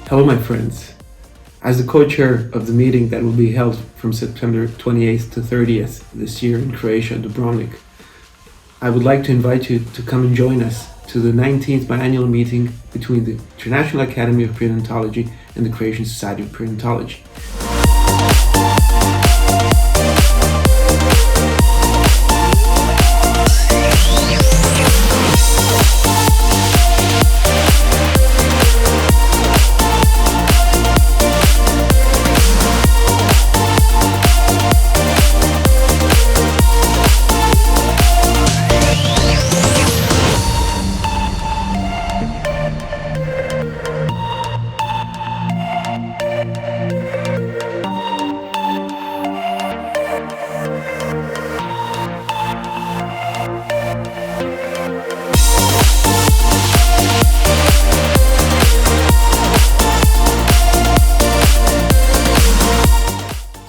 Hello, my friends. As the co-chair of the meeting that will be held from September 28th to 30th this year in Croatia, Dubrovnik, I would like to invite you to come and join us to the 19th biennial meeting between the International Academy of Periodontology and the Croatian Society of Periodontology.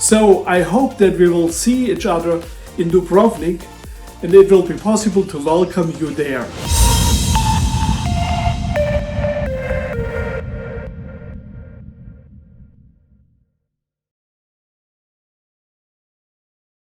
So I hope that we will see each other in Dubrovnik and it will be possible to welcome you there.